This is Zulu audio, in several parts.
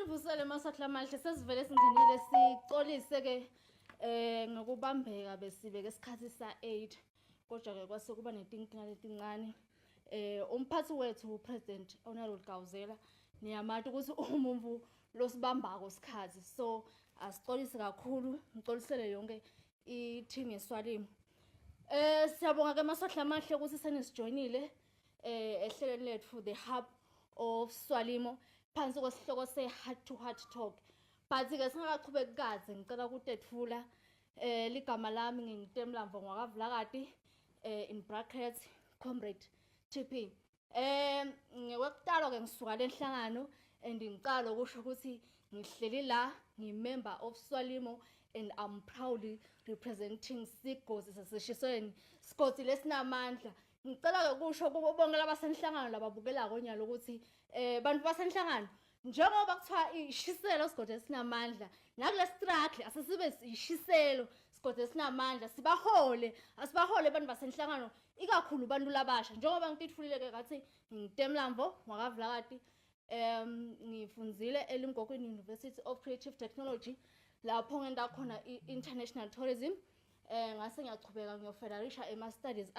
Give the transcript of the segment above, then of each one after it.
Sivusele masakla mahle sesivele singenile sicolise ke ngokubambeka besibeke isikhathi sa8 kodwa ke kwase kuba netinkinga letincane umphathi wethu upresident Honorable Gawuzela niyamati ukuthi umuntu losibambako isikhathi so asicolise kakhulu ngicolisele yonke i-team yeSwalimo siyabonga ke masakla mahle ukuthi senisijoinile ehlelweni lethu the Hub of Swalimo phansi kwesihloko se-heart to heart talk but ke singaqhubeki kaze ngicela ukutethula ligama lami ngingitemlamvo ngwakavulakati in brackets comrade TP ngewekuqala ke ngisuka lenhlangano and ngiqala ukusho ukuthi ngihleli la ngimember of Swalimo and I'm proudly representing Sigozi saseshisweni Sigozi lesinamandla ngicela ukusho kubo bonke labasenhlangano lababukela konyalo ukuthi bantu basenhlangano njengoba kuthiwa ishiselo Sigozi esinamandla nakule struggle asisibe ishiselo Sigozi esinamandla sibahole asibahole bantu basenhlangano ikakhulu bantu labasha njengoba ngitithulile ke ngathi ngitemlamvo ngwakavulakati ngifunzile eLimpopo University of Creative Technology lapho ngenda khona international tourism ngase ngiyachubeka ngiyofederisha ema studies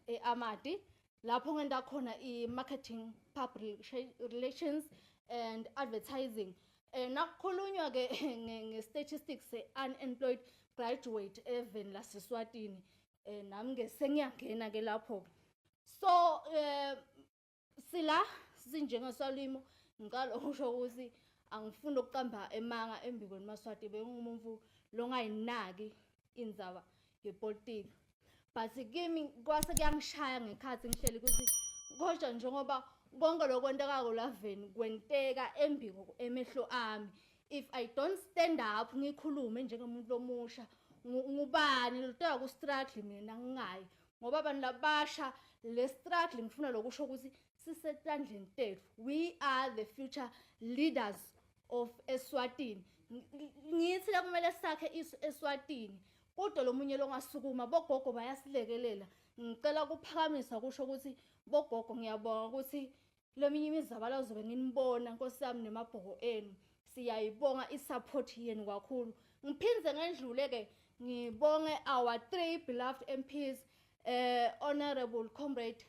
eAmadi lapho ngenda khona i-marketing public relations and advertising nakukhulunywa ke nge-statistics se-unemployed graduate even laseSwatini nami ke sengiyangena ke lapho so sila sinjengeSwalimo ngicela ukusho ukuthi angifuni ukuqamba emanga embikweni maSwati bengumuntu longayinaki indzaba yepolitiki but kimi kwase kuyangishaya ngekhathi ngihleli ukuthi kodwa njengoba konke lokwenteka laveni kwenteka embiko emehlo ami if I don't stand up ngikhulume njengomuntu lomusha ngubani lotaka ku struggle mina ngingayi ngoba abantu labasha le struggle ngifuna lokusho ukuthi sisetandleni tethu we are the future leaders of eSwatini ngithi la kumele sakhe eSwatini kodwa lomunye longasukuma bogogo bayasilekelela ngicela ukuphakamisa kusho ukuthi bogogo ngiyabonga ukuthi leminye imizabala ozobe nginibona Nkosi yami nemabhoko enu siyayibonga isupport yenu kakhulu ngiphinze ngendlule ke ngibonge our 3 beloved MPs honorable comrade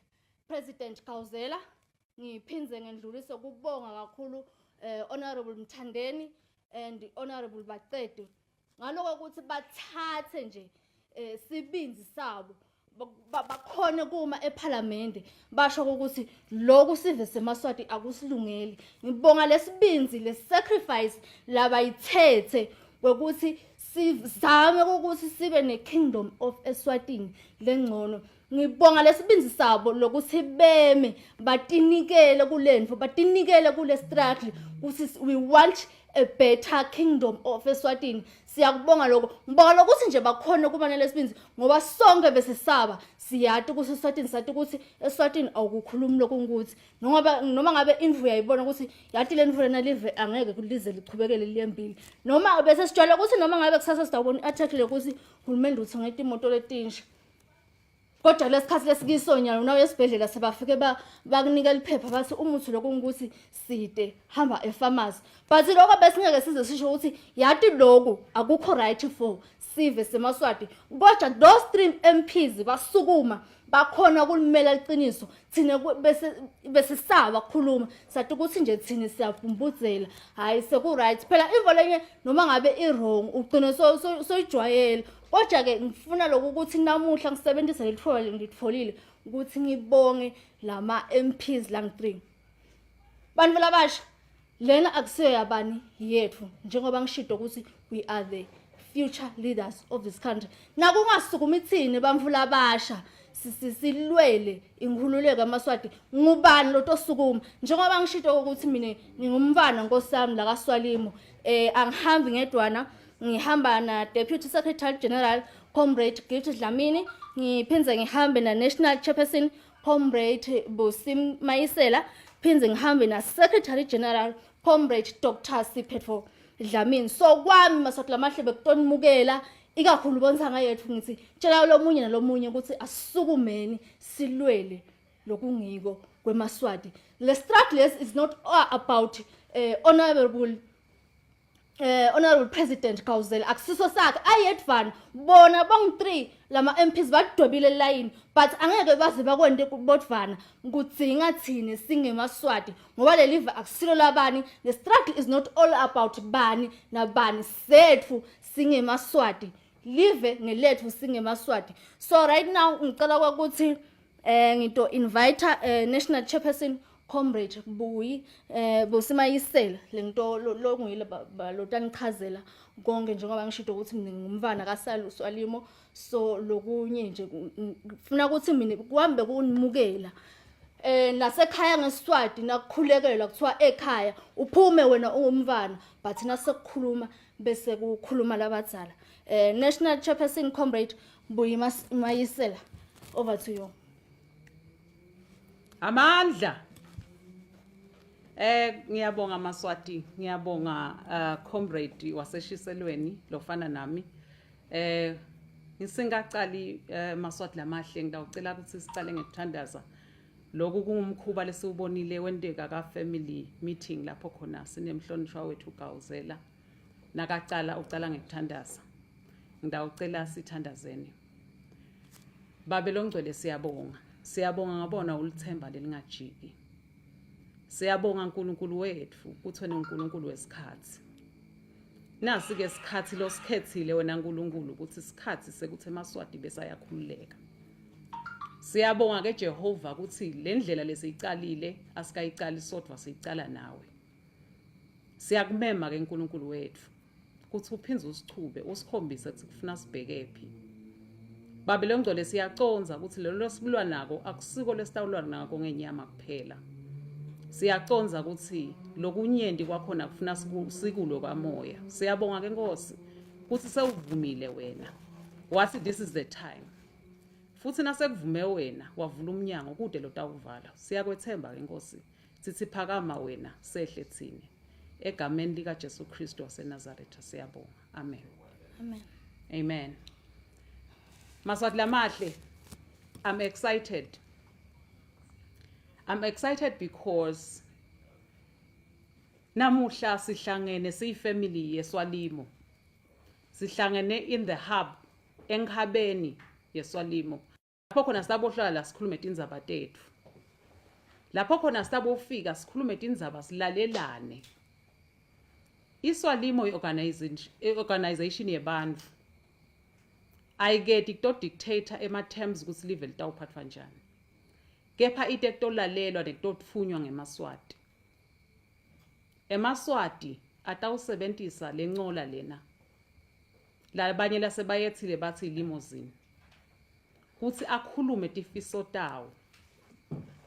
president Gawuzela ngiphinze ngendlulise kubonga kakhulu honorable Mthandeni and honorable Baqede ngaloko ukuthi bathathe nje sibinzi sabo bakhona kuma eParliament basho ukuthi lokhu sive semaswati akusilungeli ngibonga lesibinzi lesacrifice labayithethe ukuthi sizame ukuthi sibe ne-kingdom of eSwatini lengcono ngibonga lesibinzi sabo lokuthi beme batinikele kulendvo batinikele kule struggle ukuthi we want a better kingdom of eSwatini siyakubonga lokho ngibonga lokuthi nje bakhona kubanele lesibinzi ngoba sonke besesaba siyati ukuthi eSwatini sathi ukuthi eSwatini awukukhulumi lokho ukuthi noma ngabe indvu yayibona ukuthi yati le ndvu lena live angeke kulize lichubekele liyembili noma bese sijwala ukuthi noma ngabe kusasa sidawubona i-attack lokuthi uhulumende uthengeta imoto letinsha kodwa lesikhathi lesikisonyana unawo esibhedlela sebafike bakunika liphepha bathi umuthi lokho ukuthi side hamba epharmacy but lokho besingeke size sisho ukuthi yati lokho akukho right for sive semaswati kodwa those 3 MPs basukuma bakhona ukulimela iqiniso thina bese saba ukukhuluma sathi ukuthi nje thina siyabhumbudzela hayi seku right phela imvolenye noma ngabe i-wrong ugcina soyijwayela kodwa ke ngifuna lokho ukuthi namuhla ngisebenzisa lithuba ngitfolile ukuthi ngibonge lama MPs lang 3 bantu labasha lena akusiyo yabani yethu njengoba ngishido ukuthi we are the future leaders of this country nakungasukuma ithini bamfu labasha silwele inkhululeko yamaswati ngubani lotosukuma njengoba ngishido ukuthi mina ngingumfana Nkosi yami la kaSwalimo angihambi ngedwana ngihamba na Deputy Secretary General Comrade Gift Dlamini ngiphinze ngihambe na National Chairperson Comrade Bosim Mayisela phinze ngihambe na Secretary General Comrade Dr. Siphetho Dlamini so kwami maswati lamahle bekutonimukela ikakhulu bonisa ngayethu ngithi tshela lomunye nalomunye ukuthi asisukumeni silwele lokungiko kwemaswati le struggle is not about honorable Honorable President Kauzela akusiso sakhe ayedvana bona bong3 lama MPs badwebile line but angeke baze bakwente kubodvana kudzinga thini singemaswati ngoba le live akusilo labani. The struggle is not all about bani nabani sethu singemaswati live ngelethu singemaswati. So right now ngicela ukuthi ngito invite national chairperson Comrade Buyi Bosimayisela lento lokungile balotanichazela konke njengoba ngishido ukuthi mina ngumfana kaSalutsalimo. So lokunye nje ngifuna ukuthi mina kuhambe kunimukela nasekhaya ngeSiswati nakukhulekelwa kuthiwa ekhaya uphume wena ungumfana but nasekukhuluma bese kukhuluma labadzala. National Chairperson Comrade Buyi Mayisela, over to you. Amandla. Ngiyabonga Maswati, ngiyabonga comrade waseshiselweni lofana nami. Ngisingaqali Maswati lamahle ngidawucela ukuthi sicale ngekuthandaza. Lokhu kungumkhuba lesiubonile wendeka ka family meeting lapho khona sinemhlonishwa wethu Kauzela. Nakaqala ucala ngekuthandaza. Ngidawucela sithandazeni. Babelo ngcwele siyabonga. Siyabonga ngabona ulithemba lelingajiki. Siyabonga uNkulunkulu wethu ukuthi wena uNkulunkulu wesikhathi. Nasi ke isikhathi lo sikhethile wena uNkulunkulu ukuthi isikhathi sekuthi emaswati bese ayakhululeka. Siyabonga ke Jehova ukuthi le ndlela lesiyicalile asikayicali sodwa siyicala nawe. Siyakumema ke uNkulunkulu wethu ukuthi uphinze usichube usikhombise ukuthi kufuna sibhekephi. Babelo ngcwele siyaconza ukuthi lelo sibulwa nako akusiko lesitawulwa nako ngenyama kuphela. Siyaconza ukuthi lokunyendi kwakhona kufuna sikulo kamoya. Siyabonga ke Nkosi ukuthi sewuvumile wena. Wathi this is the time. Futhi nasekuvume wena wavula umnyango kude lotawuvala. Siyakwethemba ke Nkosi. Sithi phakama wena sehle thini. Egameni lika Jesu Kristu waseNazaretha siyabonga. Amen. Amen. Amen. Maswati lamahle, I'm excited. I'm excited because namuhla sihlangene siyifamily yeSwalimo. Sihlangene in the hub enkhabeni yeSwalimo. Lapho khona sisabohlala la sikhulume indzaba tethu. Lapho khona sisabofika sikhulume indzaba silalelane. iSwalimo organization yebantfu. Ayigeti kuto dictator ema-terms ukuthi live litawuphathwa njani. Kepha ite kutolalelwa nekutotfunywa ngemaswati. Emaswati atawusebentisa lencola lena. Labanye lasebayethile bathi limousine. Kuthi akhulume tifiso tawo.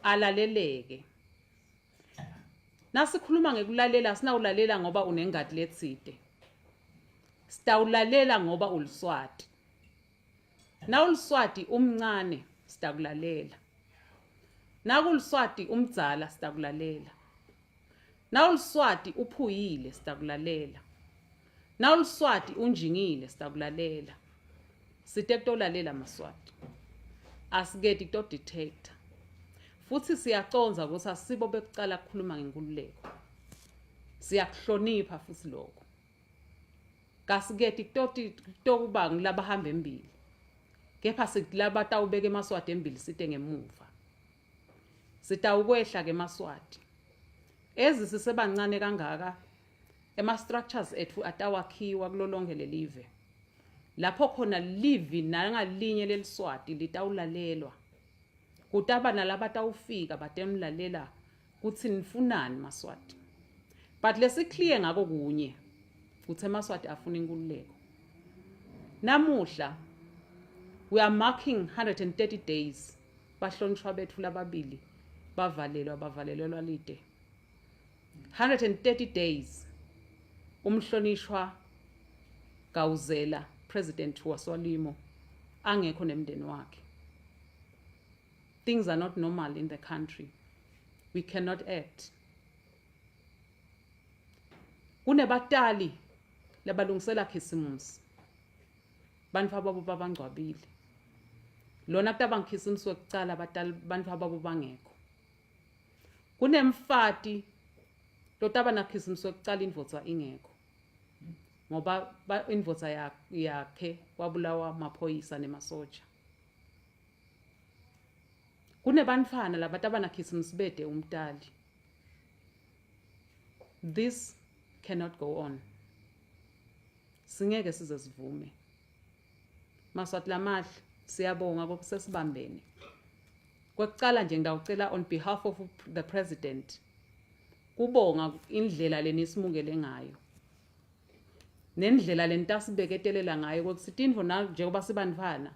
Alaleleke. Nasikhuluma ngekulalela sinawulalela ngoba unengadi letsite. Sitawulalela ngoba uliswati. Nawuliswati umncane sitakulalela. Nakuliswati umdzala sitakulalela. Nawuliswati uphuyile sitakulalela. Nawuliswati unjingile sitakulalela. Sitekutolalela Maswati. Asigeti kuto dictator. Futhi siyaconza ukuthi asibo bekucala ukukhuluma ngenkululeko. Siyakuhlonipha futhi lokho. Kasigeti kuto kuba ngilabahamba embili. Kepha sikulaba tawubeka emaswati embili site ngemuva. Sitawukwehla ke Maswati. Ezi sisebancane kangaka ema-structures ethu atawakhiwa kulolonke lelive. Lapho khona livi nangalinye leliswati litawulalelwa. Kutaba nalaba tawufika batemlalela kuthi nifunani Maswati. But lesikliye ngako kunye kuthi emaswati afuna inkululeko. Namuhla we are marking 130 days. Bahlonishwa bethu lababili bavalelwa lide. 130 days. Umhlonishwa Kauzela, President waSwalimo, angekho nemndeni wakhe. Things are not normal in the country. We cannot act. Kunebatali labalungisela khisimusi. Bantfu ababo babangcwabile. Lona kutaba ngikhisimusi wekucala bantfu ababo bangekho. Kunemfati lotaba nakhisimusi wekucala indvodza ingekho. ngoba indvodza yakhe wabulawa maphoyisa nemasoja. Kunebantfwana labantu abanakhisimisibede umtali. This cannot go on. Singeke size sivume. Maswati lamahle siyabonga ngoba sesibambene. Kwekucala nje ngidawucela on behalf of the president kubonga indlela lenisimungele ngayo. Nendlela lentasibeketelela ngayo ukuthi indvo na njengoba sibantfwana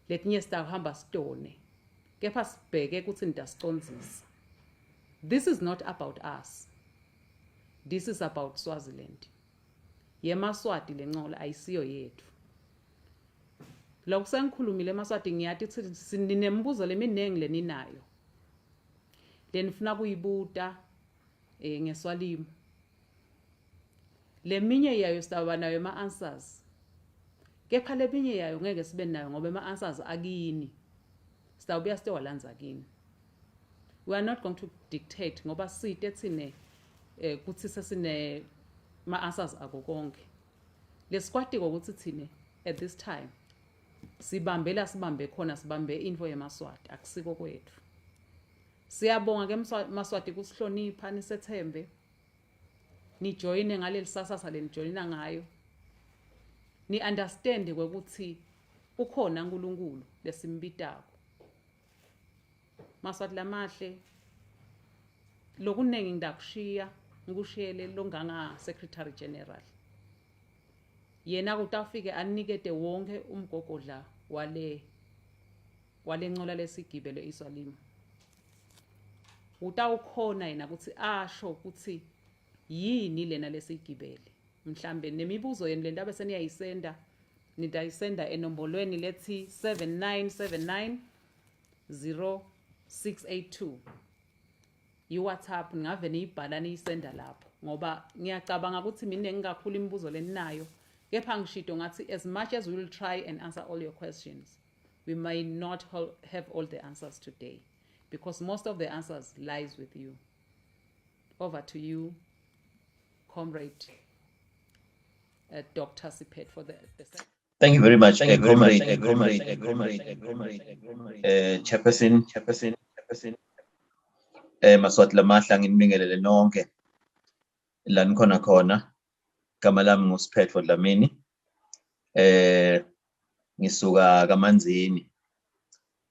letinye sitahamba sitone. Kepha sibheke ukuthi nidasicondzisa. This is not about us. This is about Swaziland. YeMaswati lencola ayisiyo yethu. Lokho sengikhulumile eMaswati ngiyathi sinembuzo leminengi leninayo. Lenifuna kuyibuta ngeSwalimo. Leminye yayo sitaba nayo ama-answers. Kepha leminye yayo ngeke sibe nayo ngoba ama-answers akini. Sitawubuya sitewalandza kini. We are not going to dictate ngoba site thine kuthi sesine ma-answers ako konke. Lesikwati ukuthi thine at this time sibambe khona sibambe info yeMaswati akusiko kwethu. Siyabonga ke Maswati kusihlonipha nisethembe. Ni joine ngaleli sasasa lenijoyina ngayo. Ni understand ukuthi ukhona uNkulunkulu lesimbitako. Maswati lamahle lokunengi ngidakushiya ngikushiyele longanga secretary general. Yena kutafike anikete wonke umgogodla wale ncola lesigibele iSwalimo. Utawukhona yena ukuthi asho ukuthi yini lena lesigibele. Mhlambe nemibuzo yeni lento bese niyayisenda nidayisenda enombolweni lethi 7979 0682. WhatsApp ngave niyibhala niyisenda lapho ngoba ngiyacabanga ukuthi mina ngikakhulu imibuzo leninayo. Kepha ngishido ngathi as much as we will try and answer all your questions, we may not have all the answers today because most of the answers lies with you. Over to you, Comrade Dr. Sipet for the Thank you very much, Comrade Chairperson. Maswati lamahle nginibingelele nonke la nikhona khona. Igama lami nguSiphet for Dlamini. Ngisuka kaManzini.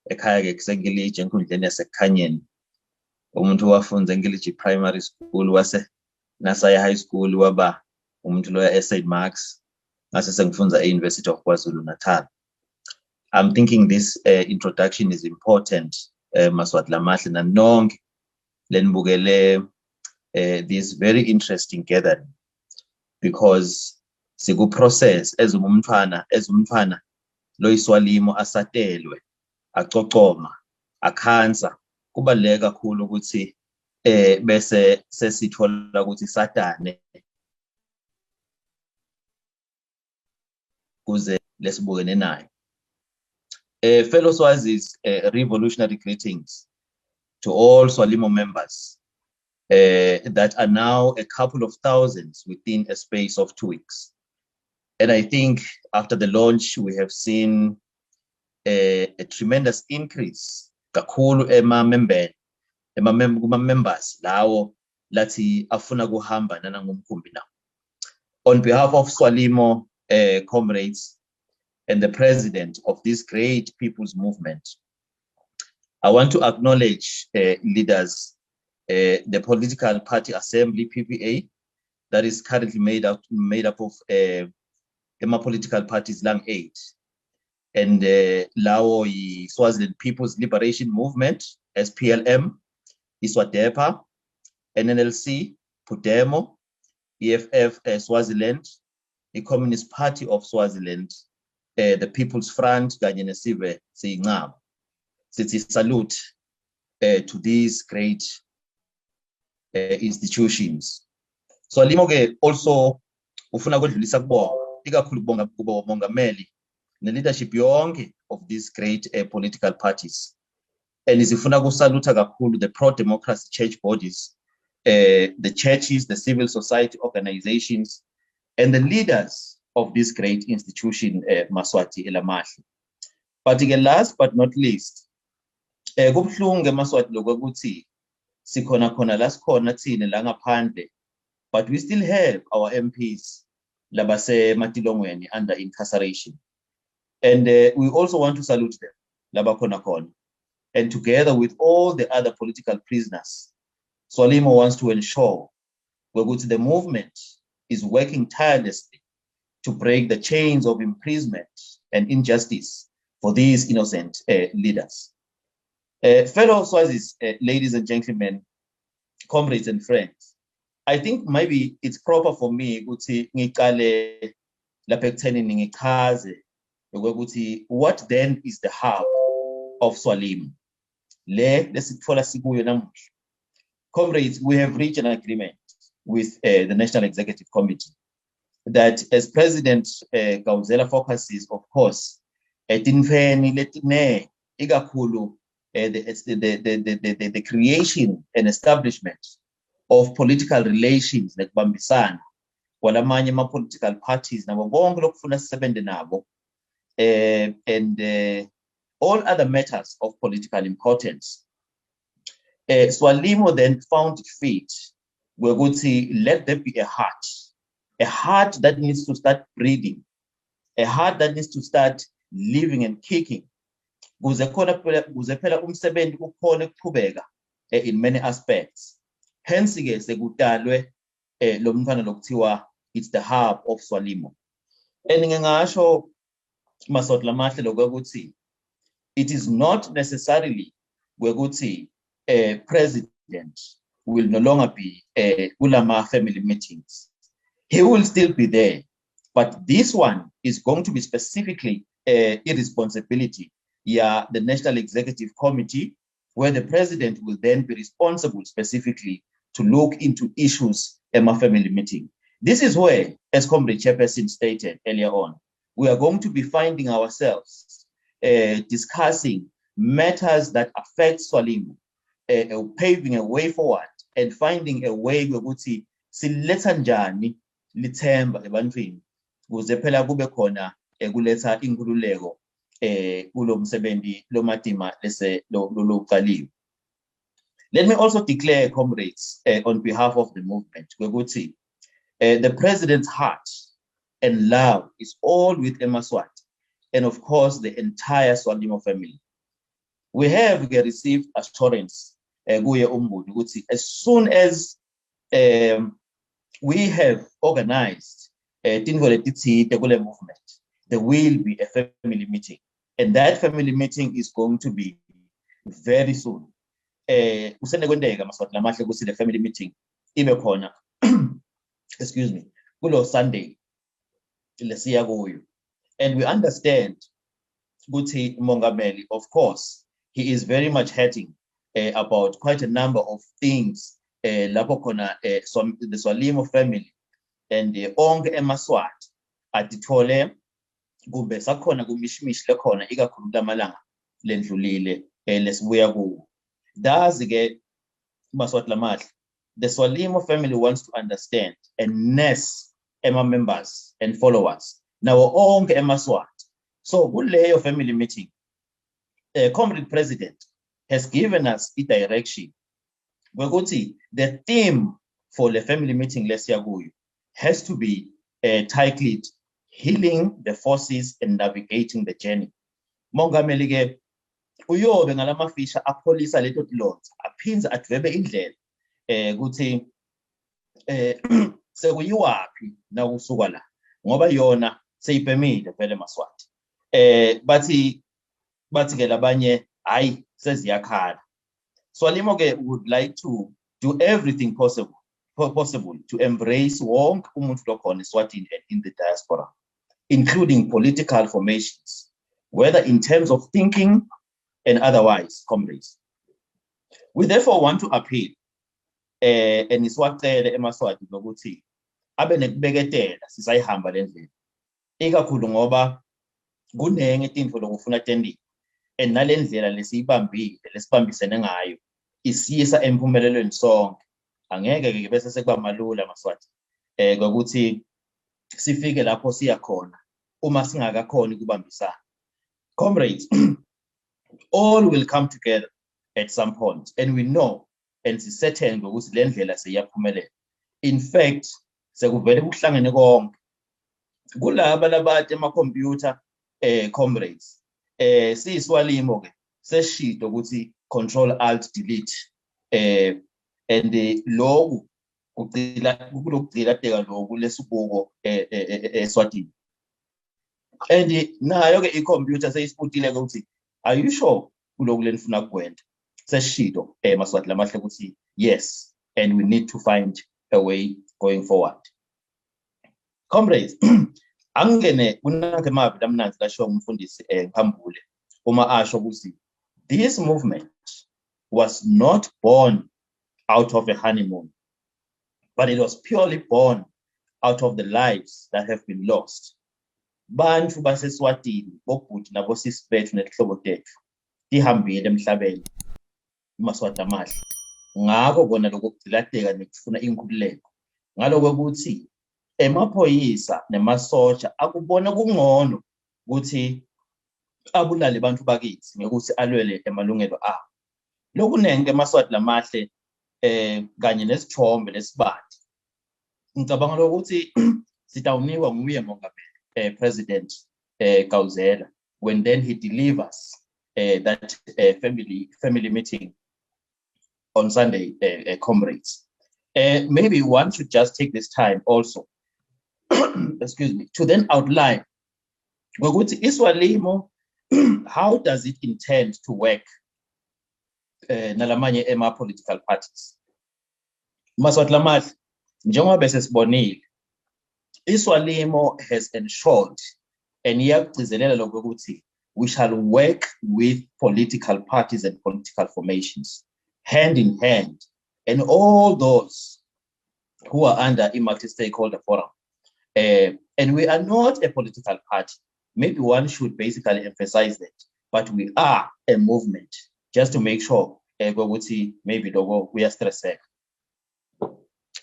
Ekhaya ke kusengilije enkundleni yaseKhanyeni. Umuntu wafunza eNgiliji Primary School wase Nasaya High School waba umuntu loya St. Marks. Ngase sengifunza e-University of KwaZulu-Natal. I'm thinking this introduction is important, Maswati lamahle na nonke lenibukele this very interesting gathering because siku process ezumumfana lo iSwalimo asatelwe acocoma akhansa kubaleka kakhulu ukuthi bese sesithola ukuthi satane kuze lesibukene nayo. Fellow Swazis, revolutionary greetings to all Swalimo members that are now a couple of thousands within a space of 2 weeks. And I think after the launch, we have seen a tremendous increase. Kakhulu members lawo lati afuna kuhamba nanangumkhumbi now. On behalf of Swalimo comrades and the president of this great people's movement, I want to acknowledge leaders, the political party assembly PPA that is currently made up of Emma political parties lang 8 and Lao Swaziland People's Liberation Movement SPLM, ISWADEPA, NNLC, Pudemo, EFF Swaziland, the Communist Party of Swaziland, the People's Front, kanye nesive siyingcabo. Sithi salute to these great institutions. So Swalimo ke also ufuna ukudlulisa kubonga ikakhulu kubonga kumongameli ne-leadership yonke of these great political parties. And isifuna kusaluta kakhulu the pro-democracy church bodies, the churches, the civil society organizations, and the leaders of this great institution, Maswati Elamahle. But last but not least, kubuhlungu Maswati lokuthi sikhona khona la sikhona thina la ngaphandle, but we still have our MPs labase matilongweni under incarceration. And we also want to salute them, labakhona khona. And together with all the other political prisoners, Swalimo wants to ensure that the movement is working tirelessly to break the chains of imprisonment and injustice for these innocent leaders. Fellow Swazis, ladies and gentlemen, comrades and friends, I think maybe it's proper for me ukuthi ngiqale lapha ekuthenini ngichaze ukuthi what then is the hub of Swalimo. Lesitfola sikuyo namuhla. Comrades, we have reached an agreement with the National Executive Committee that as President Gauzela focuses, of course, etinfeni letine ikakhulu the creation and establishment of political relations nekubambisana kwalamanye ama-political parties nabo bonke lokufuna sisebenze nabo and all other matters of political importance. Swalimo then found it fit ukuthi let there be a heart that needs to start breathing, a heart that needs to start living and kicking. Kuze phela umsebenzi ukhona ukuqhubeka in many aspects. Hence ke sekudalwe lo mfana lokuthiwa it's the hub of Swalimo. And ngingasho Masot Lamahle lokuthi it is not necessarily ukuthi a president will no longer be ulama family meetings. He will still be there, but this one is going to be specifically a responsibility. Yeah, the National Executive Committee, where the president will then be responsible specifically to look into issues in my family meeting. This is where, as Comrade Chairperson stated earlier on, we are going to be finding ourselves discussing matters that affect Swalimo, paving a way forward and finding a way ukuthi siletha njani lithemba ebantwini kuze phela kube khona kuletha inkululeko kulo msebenzi lo matima lese lo qaliwe. Let me also declare, comrades, on behalf of the movement, ukuthi the president's heart and love is all with Maswati and of course the entire Swalimo family. We have received assurance kuye umbudi ukuthi as soon as we have organized kule movement, there will be a family meeting, and that family meeting is going to be very soon. Kusenekwendeka Maswati Lamahle ukuthi the family meeting ibe khona excuse me kulo Sunday lesiya kuyo, and we understand ukuthi Mongameli, of course, he is very much hurting about quite a number of things lapho khona the Swalimo family and onke eMaswati atithole kumbe sakhona kumishimishi lekhona ikakhulu lamalanga lendlulile lesibuya kuwo. Dazi ke Maswati Lamahle, the Swalimo family wants to understand and nurse members and followers now onke eMaswati. So kuleyo family meeting, Comrade President has given us a direction. The theme for the family meeting lesiya kuyo has to be titled Healing the Forces and Navigating the Journey. Mongameli ke uyobe ngalamafisha apholisa leto tilonza aphinza adwebe indlela ukuthi sekuyiwaphi na usuka la ngoba yona seyipemile vele Maswati. Bathi ke labanye hayi seziyakhala. Swalimo ke would like to do everything possible to embrace wonke umuntu lokhona eSwatini and in the diaspora, including political formations, whether in terms of thinking and otherwise, comrades. We therefore want to appeal and iswacele eMaswati nokuthi abe nekubeketela sisayihamba lendlela. Ikakhulu ngoba kunenge tinto lokufuna tending and nalendlela lesiyibambile lesibambisene ngayo isiyisa emphumelelweni sonke. Angeke ke bese sekuba malula Maswati ngokuthi sifike lapho siya khona uma singakakhoni ukubambisana. Comrades, all will come together at some point, and we know and certain ukuthi le ndlela seyaphumelela. In fact, sekuvele kuhlangene konke kulaba labathi ama-computer comrades siyiswalimo ke seshido ukuthi control alt delete and lokhu kugcila teka lokhu lesibuko eSwatini. And nayo ke i-computer seyisiputile ukuthi are you sure kulokhu lenifuna kukwenza seshido maswati lamahle ukuthi yes, and we need to find a way going forward. Comrades, angene kunake mabi lamnanzi kasho umfundisi Khambule uma asho ukuthi this movement was not born out of a honeymoon, but it was purely born out of the lives that have been lost. Bantu baseSwatini bobhuti nabosisi bethu nezihlobo tethu tihambile emhlabeni maswati amahle ngakho kona lokugcilateka nekufuna inkululeko ngaloko ukuthi emaphoyisa nemasotsha akubona kungcono ukuthi abulale abantu bakithi ngekuthi alwele emalungelo abo. Lokunenge maswati lamahle kanye nesithombe lesibadi ngicabanga ukuthi sitawunikwa nguye mongameli President Gauzela when then he delivers that family meeting on Sunday, comrades. Maybe one should just take this time also excuse me, to then outline Iswalimo, how does it intend to work nalamanye ema political parties. Maswati lamahle njengoba bese sibonile Iswalimo has ensured and iyagcizelela lokho ukuthi we shall work with political parties and political formations hand in hand, and all those who are under a multi-stakeholder forum. And we are not a political party. Maybe one should basically emphasize that, but we are a movement, just to make sure maybe we are stressed.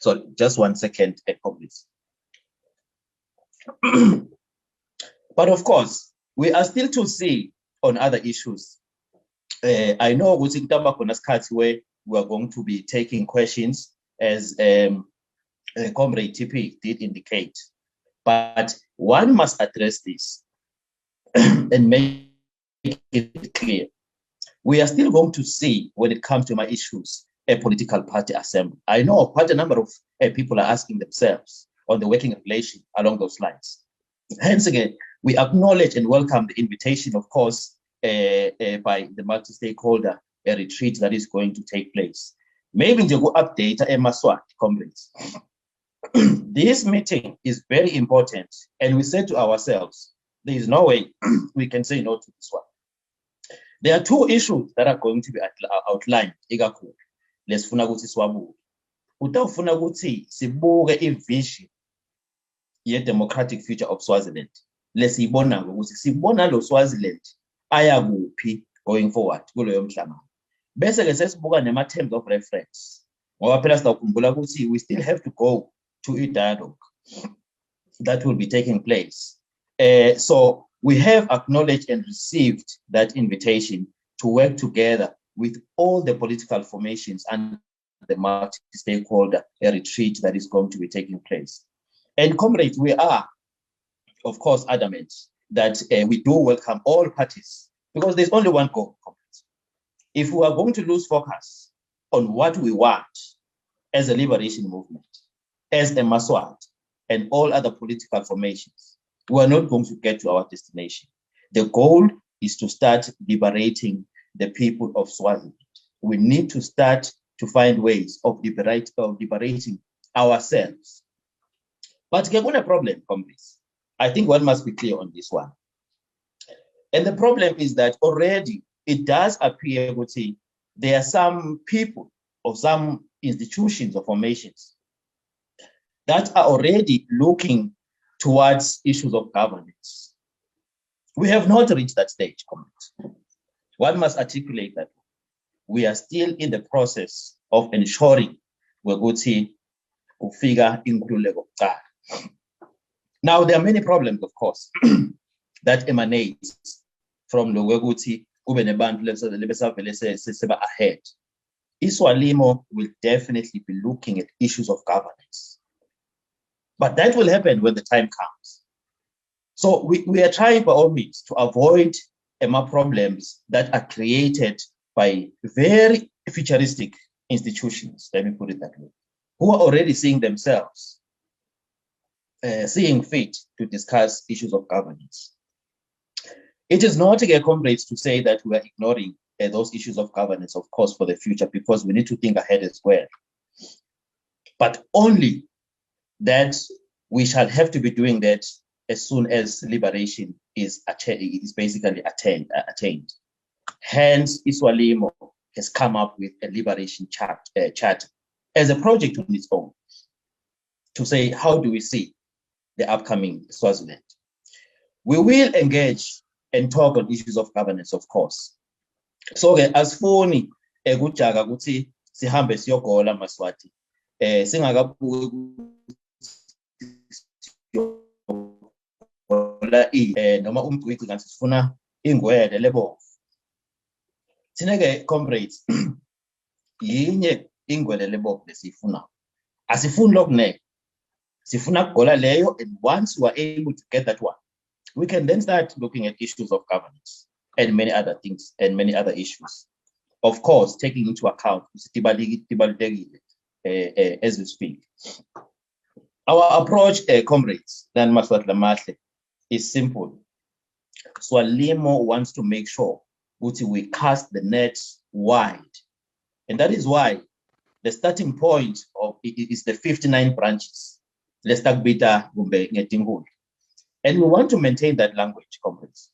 So just 1 second, please. But of course, we are still to see on other issues. I know where we are going to be taking questions, as Comrade TP did indicate, but one must address this and make it clear. We are still going to see, when it comes to my issues, a political party assembly. I know quite a number of people are asking themselves on the working relation along those lines. Hence again, we acknowledge and welcome the invitation, of course, by the multi-stakeholder retreat that is going to take place. Maybe they go update Maswat, comrades. This meeting is very important, and we said to ourselves, there is no way we can say no to this one. There are two issues that are going to be outlined. Lesifuna ukuthi siwabuke. Utawufuna ukuthi sibuke ivision ye democratic future of Swaziland. Lesibona ukuthi sibona lo Swaziland aya kuphi going forward kuloyo mhlangano. Bese ke sesibuka nema terms of reference. Ngoba phela sitawukhumbula ukuthi we still have to go to a dialogue that will be taking place. So we have acknowledged and received that invitation to work together with all the political formations and the multi-stakeholder retreat that is going to be taking place. And comrades, we are, of course, adamant that we do welcome all parties, because there's only one goal, comrades. If we are going to lose focus on what we want as a liberation movement, as a Maswat, and all other political formations, we are not going to get to our destination. The goal is to start liberating the people of Swaziland. We need to start to find ways of liberating ourselves. But there's a problem, comrades. I think one must be clear on this one. And the problem is that already it does appear that there are some people or some institutions or formations that are already looking towards issues of governance. We have not reached that stage, comrades. One must articulate that we are still in the process of ensuring we're going to figure inkululeko. Now, there are many problems, of course, that emanate from the Weguti ahead. Swalimo will definitely be looking at issues of governance. But that will happen when the time comes. So we are trying by all means to avoid problems that are created by very futuristic institutions, let me put it that way, who are already seeing themselves, seeing fit to discuss issues of governance. It is not, comrades, to say that we are ignoring those issues of governance, of course, for the future, because we need to think ahead as well. But only that we shall have to be doing that as soon as liberation is basically attained. Hence, Swalimo has come up with a liberation charter as a project on its own to say, how do we see the upcoming Swaziland? We will engage and talk on issues of governance, of course. So as foni ekujaga ukuthi sihambe siyogola Maswati singakabuki noma umgwigwi kanti sifuna ingwele lebo thina comrades yinye ingwele lebo lesifuna asifuni lokune sifuna kugola leyo, and once we are able to get that one, we can then start looking at issues of governance and many other things and many other issues. Of course, taking into account as we speak. Our approach, comrades, then Maswat is simple. Swalimo wants to make sure we cast the net wide. And that is why the starting point of it is the 59 branches. Let's talk beta. And we want to maintain that language, comrades,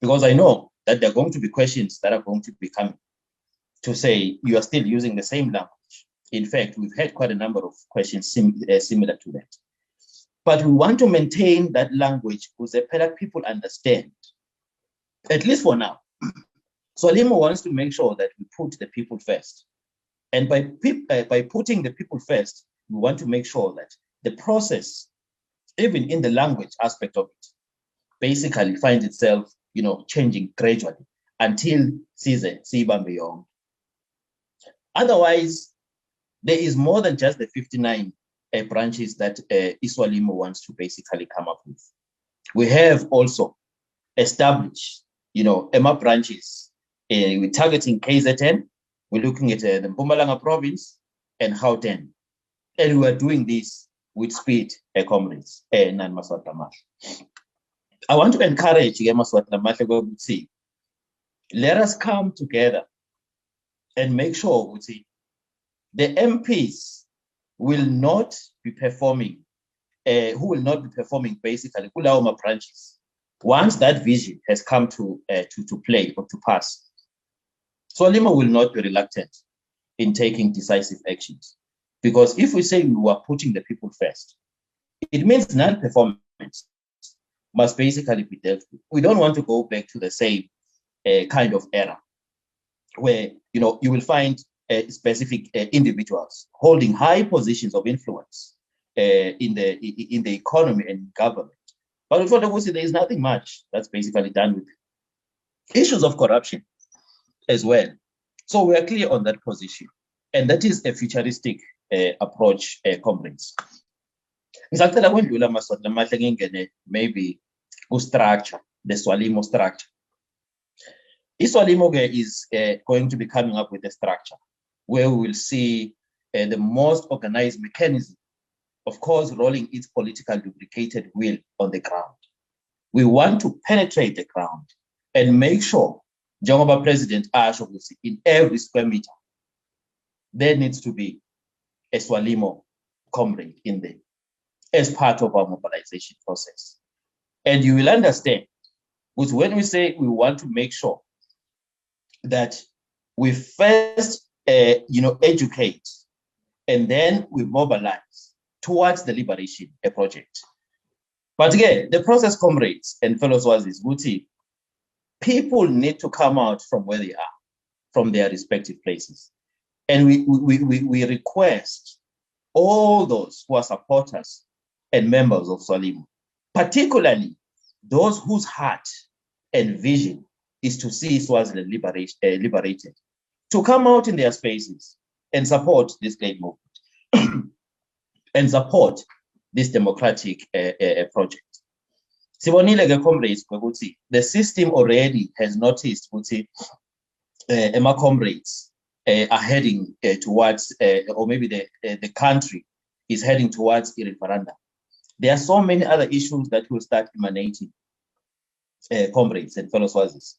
because I know that there are going to be questions that are going to be coming to say you are still using the same language. In fact, we've had quite a number of questions similar to that. But we want to maintain that language because the people understand, at least for now. Swalimo wants to make sure that we put the people first. And by putting the people first, we want to make sure that the process, even in the language aspect of it, basically finds itself, changing gradually until season beyond. Otherwise, there is more than just the 59 branches that Swalimo wants to basically come up with. We have also established, EMA branches. We're targeting KZN. We're looking at the Mpumalanga province and Gauteng. And we are doing this with speed, comrades, and Maswat. I want to encourage Maswat, let us come together and make sure the MPs will not be performing, who will not be performing basically Kulaoma branches. Once that vision has come to play or to pass, Swalimo will not be reluctant in taking decisive actions. Because if we say we are putting the people first, it means non-performance must basically be dealt with. We don't want to go back to the same kind of era where you will find specific individuals holding high positions of influence in the economy and government. But unfortunately, there is nothing much that's basically done with it. Issues of corruption as well. So we are clear on that position. And that is a futuristic approach, comrades. Maybe structure, the Swalimo structure. Swalimo is going to be coming up with a structure where we will see the most organized mechanism, of course, rolling its political lubricated wheel on the ground. We want to penetrate the ground and make sure, Jongoba President Asho, in every square meter, there needs to be a Swalimo comrade in there as part of our mobilization process. And you will understand, because when we say we want to make sure that we first, educate, and then we mobilize towards the liberation project. But again, the process, comrades and fellow Swazis, people need to come out from where they are, from their respective places. And we request all those who are supporters and members of Swalimo, particularly those whose heart and vision is to see Swaziland liberated, to come out in their spaces and support this great movement and support this democratic project. Sibonile ke comrades ukuthi the system already has noticed ukuthi my comrades are heading towards, or maybe the country is heading towards a referendum. There are so many other issues that will start emanating, comrades and fellow Swazis,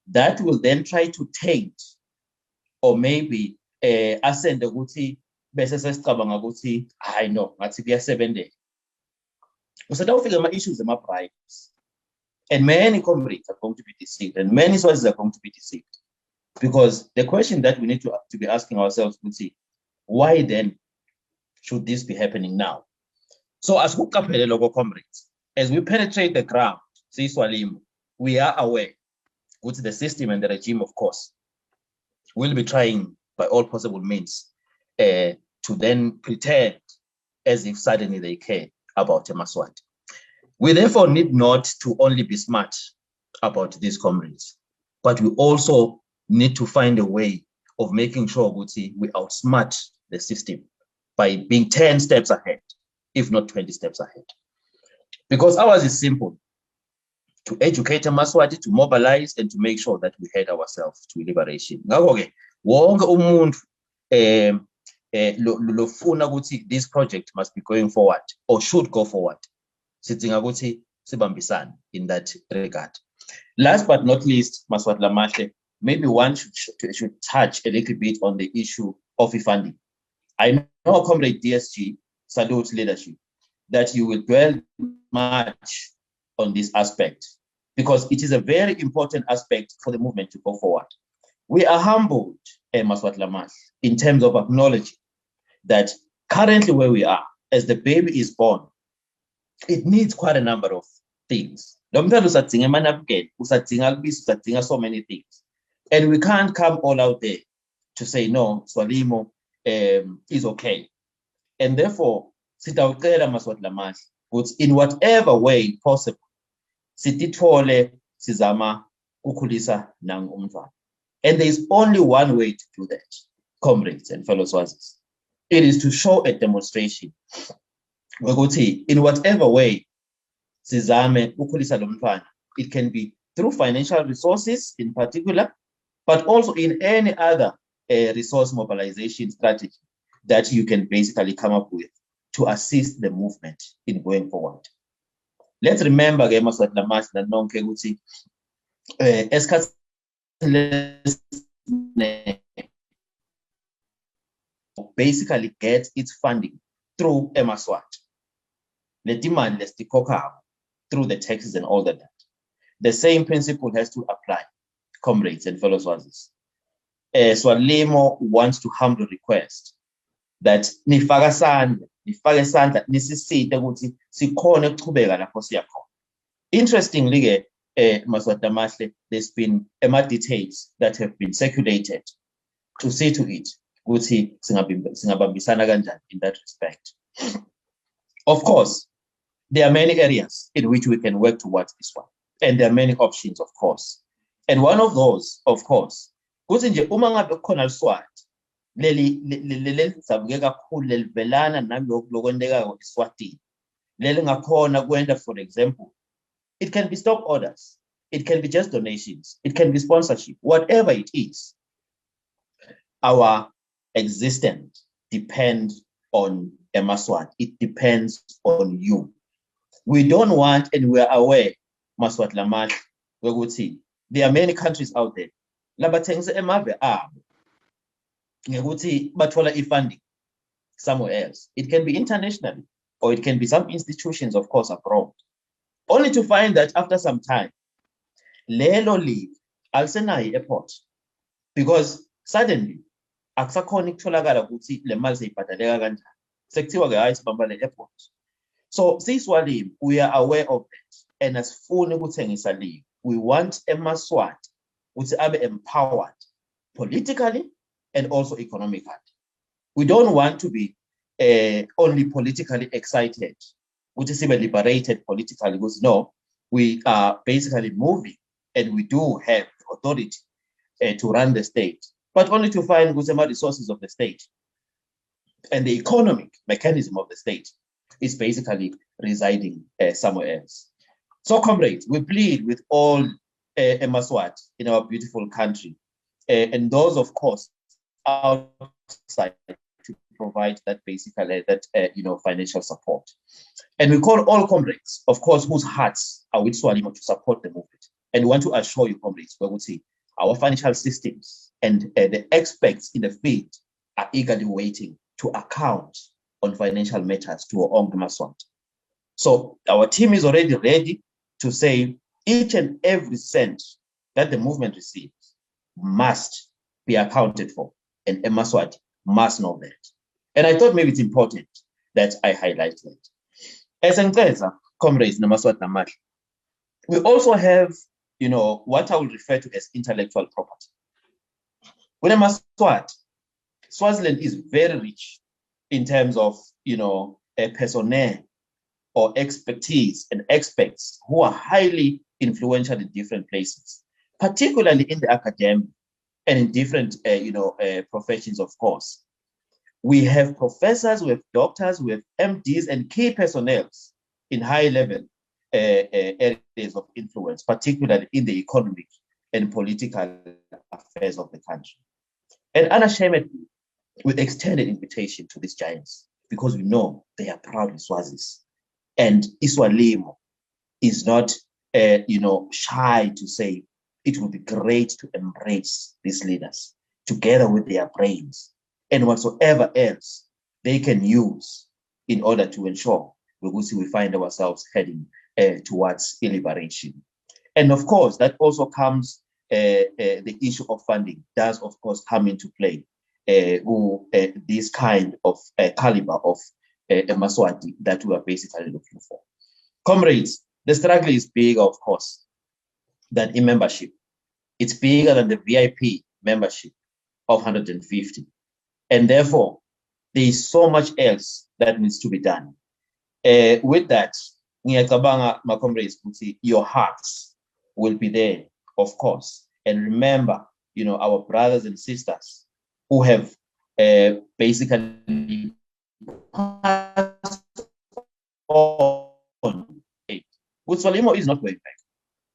that will then try to taint or maybe ascend ukuthi bese sesicabanga ukuthi I know ngathi kuyasebenzela. Usadawufika ama-issues ama-bribes, and many comrades are going to be deceived, and many Swazis are going to be deceived, because the question that we need to be asking ourselves would see, why then should this be happening now? So as we comrades, as we penetrate the ground, see Swalimo, we are aware with the system and the regime, of course, will be trying by all possible means to then pretend as if suddenly they care about Maswati. We therefore need not to only be smart about these comrades, but we also need to find a way of making sure we outsmart the system by being 10 steps ahead, if not 20 steps ahead. Because ours is simple: to educate Maswati, to mobilize, and to make sure that we head ourselves to liberation. Ngakho-ke wonke umuntu lofuna ukuthi this project must be going forward or should go forward, sidinga ukuthi sibambisane in that regard. Last but not least, Maswati Lamahle, maybe one should touch a little bit on the issue of funding. I know, Comrade DSG, salute leadership, that you will dwell much on this aspect, because it is a very important aspect for the movement to go forward. We are humbled, Maswati Lamahle, in terms of acknowledging that currently where we are, as the baby is born, it needs quite a number of things. So many things. And we can't come all out there to say, no, Swalimo is okay. And therefore, Maswati Lamahle, in whatever way possible, sitithole sizama ukhulisa nang umntwana. And there is only one way to do that, comrades and fellow Swazis. It is to show a demonstration. In whatever way, sizame ukhulisa lo mntwana. It can be through financial resources in particular, but also in any other resource mobilization strategy that you can basically come up with to assist the movement in going forward. Let's remember, Maswati Lamahle, that nonke ukuthi basically gets its funding through Maswati. The demand less the through the taxes and all that. The same principle has to apply, comrades and fellow Swazis. Swalimo wants to humbly request that nifake sandla nisisite ukuthi sikhone ukuchubeka lapho siya khona. Interestingly, Maswati Lamahle, there's been details that have been circulated to see to it ukuthi singabambisana kanjani in that respect. Of course, there are many areas in which we can work towards this one, and there are many options, of course. And one of those, of course, ukuthi nje uma ngabe khona iSwati leli sabuke kakhulu lelivelana nalokho lokwendeka eSwatini leli ngakhona kwenda, for example, it can be stock orders, it can be just donations, it can be sponsorship, whatever it is. Our existence depends on Maswati. It depends on you. We don't want, and we are aware, Maswati Lamahle, there are many countries out there labathengisa emave abo ngekuthi bathola funding somewhere else. It can be internationally, or it can be some institutions, of course, abroad, only to find that after some time, lelo leave alisenayo airport, because suddenly akusakhona ukutholakala ukuthi le mali seyibhadaleka kanjani, sekuthiwa ke hayi sibamba le airport. So siswalimi, we are aware of that, and asifuni ukuthengisa leave. We want Maswati ukuthi abe empowered politically and also economically. We don't want to be only politically excited which is even liberated politically, because no, we are basically moving and we do have authority to run the state, but only to find Guzema resources of the state and the economic mechanism of the state is basically residing somewhere else. So, comrades, we plead with all Emaswat in our beautiful country, and those, of course, outside to provide that basically financial support. And we call all comrades, of course, whose hearts are with Swalimo to support the movement. And we want to assure you, comrades, we would say our financial systems and the experts in the field are eagerly waiting to account on financial matters to Ong Maswat. So our team is already ready to say each and every cent that the movement receives must be accounted for, and Maswat must know that. And I thought maybe it's important that I highlight that. As Ngeza, comrades, Namaswat Namal, we also have, what I will refer to as intellectual property. When Maswat, Swaziland is very rich in terms of, personnel or expertise and experts who are highly influential in different places, particularly in the academic and in different, professions, of course. We have professors, we have doctors, we have MDs and key personnel in high-level areas of influence, particularly in the economic and political affairs of the country. And unashamedly, we extend an invitation to these giants because we know they are proud Swazis. And Iswalimo is not, shy to say it would be great to embrace these leaders together with their brains and whatsoever else they can use in order to ensure we find ourselves heading towards liberation. And of course, that also comes, the issue of funding does, of course, come into play. This kind of caliber of Maswati that we are basically looking for. Comrades, the struggle is bigger, of course, than in membership. It's bigger than the VIP membership of 150. And therefore, there is so much else that needs to be done. With that, my comrades, your hearts will be there, of course. And remember, our brothers and sisters who have basically passed on. Swalimo is not going back.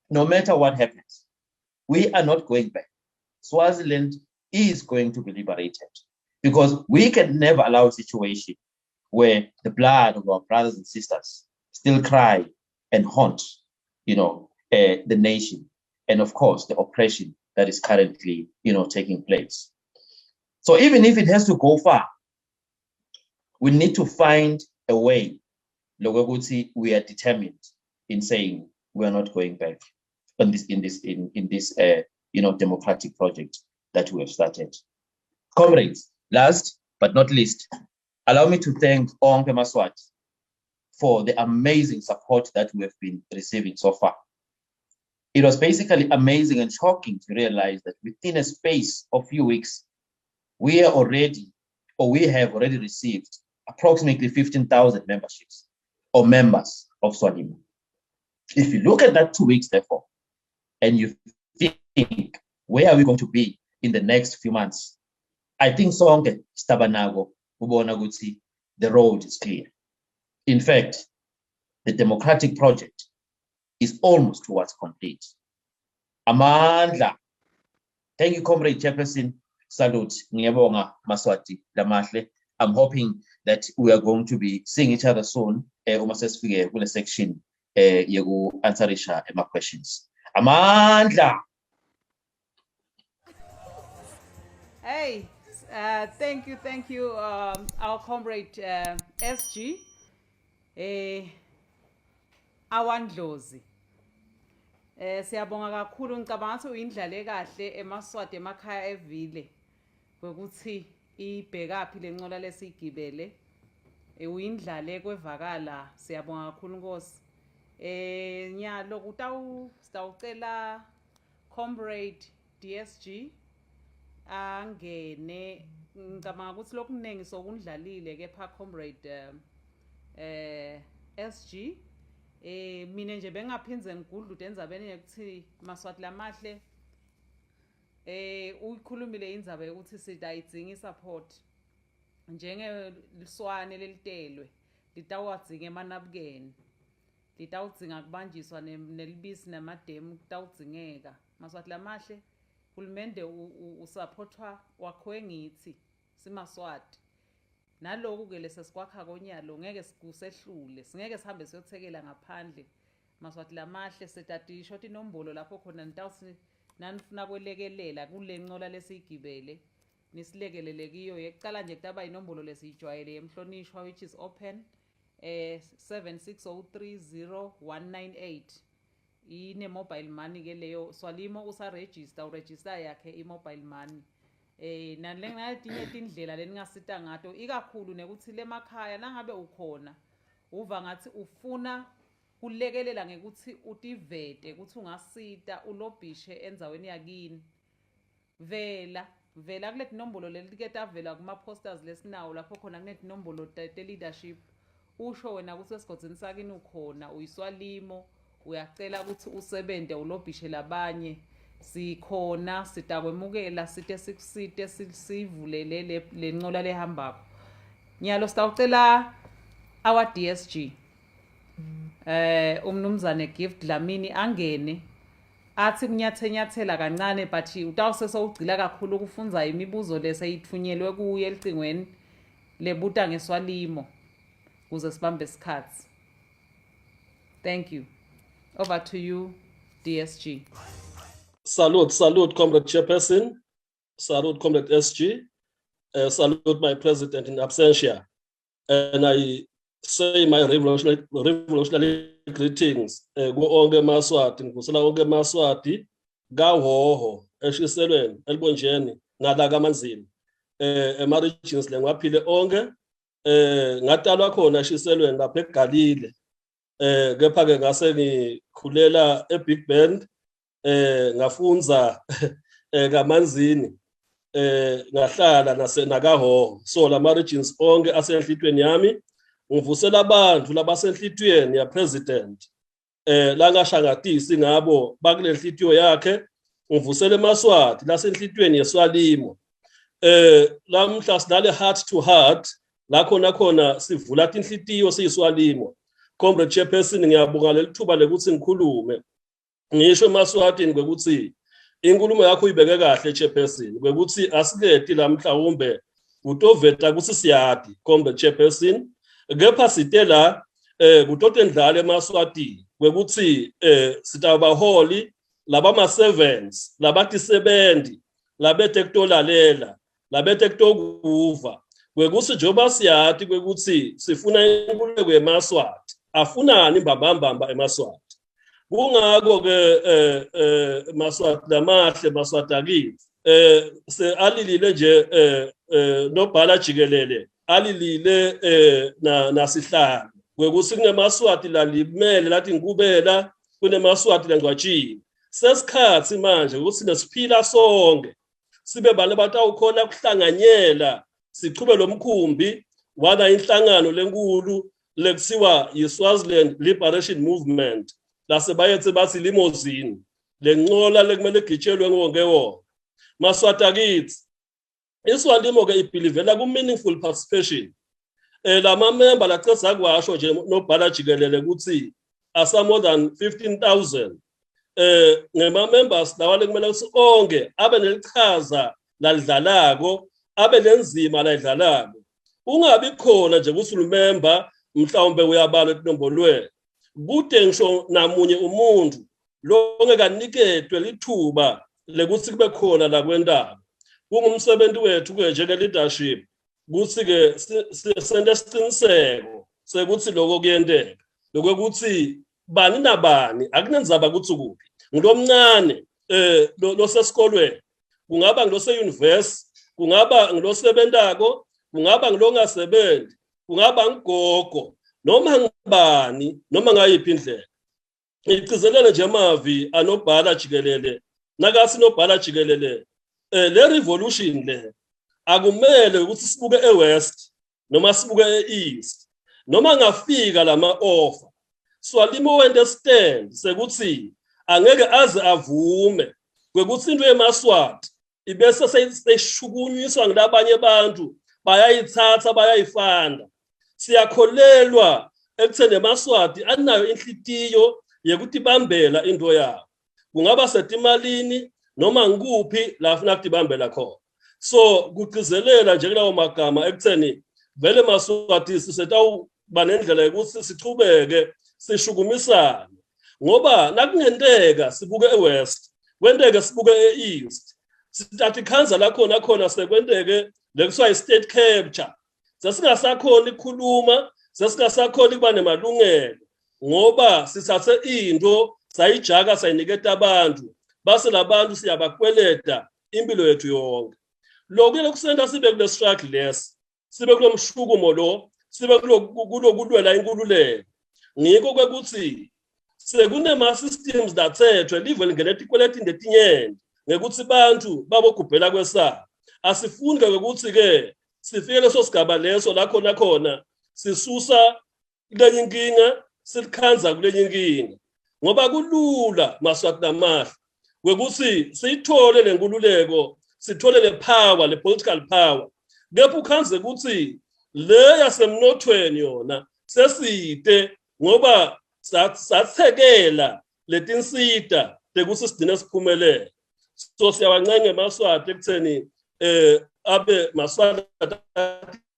No matter what happens, we are not going back. Swaziland is going to be liberated because we can never allow a situation where the blood of our brothers and sisters still cry and haunt, the nation, and of course the oppression that is currently, taking place. So even if it has to go far, we need to find a way. We are determined in saying we are not going back in this democratic project that we have started. Comrades, last but not least, allow me to thank Ong Maswat for the amazing support that we have been receiving so far. It was basically amazing and shocking to realize that within a space of few weeks, we have already received approximately 15,000 memberships or members of Swalimo. If you look at that 2 weeks, therefore, and you think, where are we going to be in the next few months? I think Sonke Stabanago, Ubonaguti, the road is clear. In fact, the democratic project is almost towards complete. Amandla. Thank you, Comrade Jefferson. Salute. Ngiyabonga Maswati Lamahle. I'm hoping that we are going to be seeing each other soon. Uma sesifike kule section yoku answerisha my questions. Amandla. Hey, thank you, our comrade SG. Awandlozi. Siyabonga kakhulu ngicabanga ukuthi uyindlale kahle eMaswati emakhaya evile ukuthi ibhekaphi lencola lesigibele uyindlale kwevakala siyabonga kakhulu Nkosi nyalo sitawucela comrade DSG angene ngicabanga ukuthi lokuningi sokundlalile kepha comrade SG mina nje bengaphinze ngigudlude endzabeni yokuthi Maswati lamahle uyikhulumile indzaba yokuthi sidayidzinga isupport njengeliswane lelitelwe litawudzinga emanabukeni litawudzinga kubanjiswa nelibisi namademu kutawudzingeka Maswati lamahle hulumende usupportwa wakhowe ngithi simaswati naloku ke lesesikwakha konyalo ngeke sikusehlule singeke sihambe siyothekela ngaphandle Maswati lamahle setadisho inombolo lapho khona nitawusi nanifuna kwelekelela kule ncola lesiyigibele nisilekelele kiyo yekucala nje kutaba inombolo lesiyijwayele yemhlonishwa which is open 760309198 ine mobile money ke leyo Swalimo usaregister uregister yakhe i-mobile money nalengatinye tindlela leningasita ngato ikakhulu nekuthi lemakhaya nangabe ukhona uva ngathi ufuna kulekelela ngekuthi utivete ukuthi ungasita ulobhishe endzaweni yakini vela kule tinombolo lelike tavela kuma-posters lesinawo lapho khona kune tinombolo te-leadership usho wena ukuthi esigodzini sakini ukhona uyiswalimo uyacela ukuthi usebente ulobhishe labanye sikhona sitakwemukela site sikusite sivulele le ncola lehambako nyalo sitawucela our DSG umnumzane Gift Dlamini angene athi kunyathela kancane but utawusesowugcila kakhulu ukufunza imibuzo leseyithunyelwe kuye elicingweni lebuta ngeSwalimo kuze sibambe isikhathi. Thank you. Over to you, DSG. Salute, Comrade Chairperson. Salute, Comrade SG. Salute my president in absentia. And I say my revolutionary greetings. Go onge maswati, ngusela onge maswati, gahoho, eshiselweni, elbonjeni, nadaga manzini. Ema-regions lengwaphile onge, ngatalwa khona eshiselweni lapha eGalile. Kepha-ke ngase ngikhulela eBig Bend, ngafunza kamanzini, ngahlala nakahoho. So lama-regions onke asenhlitweni yami, ngivusela abantu labasenhlitweni ya president langashangatisi ngabo bakule nhlitiyo yakhe ngivusela emaswati lasenhlitweni yeSwalimo lamhla sinale heart to heart la khona sivula inhlitiyo siyiswalimo. Comrade Chairperson ngiyabonga lelithuba lekuthi ngikhulume ngisho emaswatini kwekuthi inkulumo yakho uyibeke kahle Chairperson kwekuthi asiketi la mhlawumbe utoveta kuthi siyadi Comrade Chairperson kepha sitela kutotendlala emaswati kwekuthi sitabaholi labama servants labatisebenzi labethe kutolalela labethe kutokuva kwekuthi njoba siyati kwekuthi sifuna inkululeko yemaswati afunani mbambamba emaswati kungako ke maswati lamahle maswati akithi se alilile nje nobhala jikelele alilile nasihlalo kwekuthi kunemaswati lalimele lathi ngikubela kunemaswati langwatshini sesikhathi manje ukuthi nesiphila sonke sibe bale batawukhona kuhlanganyela sichube lomkhumbi wana inhlangano lenkulu lekuthiwa yiSwaziland Liberation Movement lasebayethe bathi limozini lencola lekumele igitshelwe ngewonke maswati akithi iSwalimo ke ibhilivela ku meaningful participation lama member lacesa kwasho nje nobhala jikelele ukuthi asa more than 15,000 ngema members lawale kumele ukuthi onke abe nelichaza lalidlalako abe lenzima layidlalako ungabi khona nje ukuthi ulumember mhlawumbe uyabala enombolweni kude ngisho namunye umuntu lo ngekanikedwe lithuba lekuthi kube khona la kwendaba kungumsebenzi wethu ke njenge leadership kuthi ke sende isiqiniseko sekuthi lokho kuyenteka lokuthi bani nabani akunenzaba ukuthi kuphi ngilomncane lo sesikolweni kungaba ngilose university kungaba ngilosebentako kungaba ngilongasebenzi kungaba ngigogo noma ngibani noma ngayiphi indlela ngicizelele nje mavi anobhala jikelele nakasi nobhala jikelele le revolution le akumele ukuthi sibuke eWest noma sibuke eEast noma ngafika lama offer Swalimo understand sekuthi angeke aze avume kwekuthi into yemaswati ibese seyishukunyiswa ngilabanye abantu bayayithatha bayayifanda siyakholelwa ekutheni emaswati anayo inhlitiyo yekuthi bambela into yabo kungaba setimalini noma ngikuphi la afuna ukubambela khona so kugcizelela nje kulawo magama ekutheni vele maswati sisetawu nendlela yokuthi sichubeke sishukumisana ngoba nakungenteka sibuke eWest kwenteke sibuke eEast sithatha ikhanza lakhona khona sekwenteke lekuswa istate capture sesingasakhona ukukhuluma sesingasakhona kuba nemalungelo ngoba sithathe into sayijaka sayiniketa abantu base labantu siyabakweleta impilo yethu yonke lokho kusenta sibe kule struggle less sibe kulomshukumo lo sibe kulokulwela inkululeko ngiko kwekuthi sekunema systems dathethwe live lingeneti kweleti ndetinyeni ngekuthi bantu babogubhela kwesaba asifuni ukuthi ke sifike leso sigaba leso la khona sisusa le inkinga silikhanza kule inkinga ngoba kulula maswati namahla kwekuthi siyithole lenkululeko sithole le power le political power kepha ukhanze ukuthi le yasemnothweni yona seside ngoba sathekela letinsita tekuthi sidine siphumelele so siyawancenge emaswati ekutheni abe maswati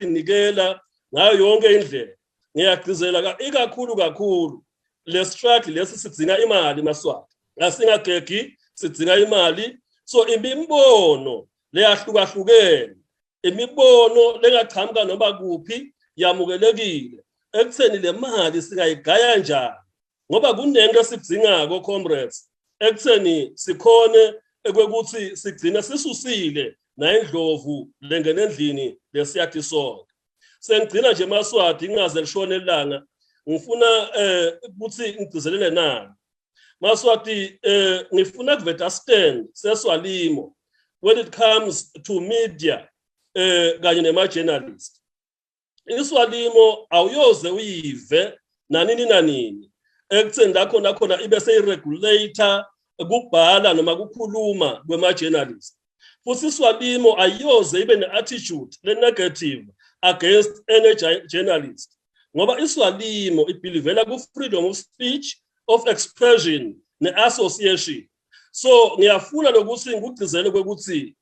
anikela ngayo yonke indlela ngiyagcizela ikakhulu le struggle lesi sidinga imali maswati asingagegi sidinga imali so imimbono leyahlukahlukene imibono lengaqhamuka noma kuphi yamukelekile ekutheni le mali singayigaya njani ngoba kunento esidingako comrades ekutheni sikhone ekwekuthi sigcina sisusile nayindlovu lengene endlini lesiyathi sonke sengigcina nje maswati ingaze lishone ilanga ngifuna ukuthi ngigcizelele nani maswati ngifuna kuveta stand seSwalimo when it comes to media kanye nema journalists iSwalimo awuyoze uyive nanini ekutheni lakhona ibe seyiregulator ukubhala noma ukukhuluma kwema journalists futhi iSwalimo ayoze ibe neattitude le negative against any journalist ngoba iSwalimo ibelievela ku freedom of speech of expression neassociation so ngiyafuna lokuthi ngigcizele kwekuthi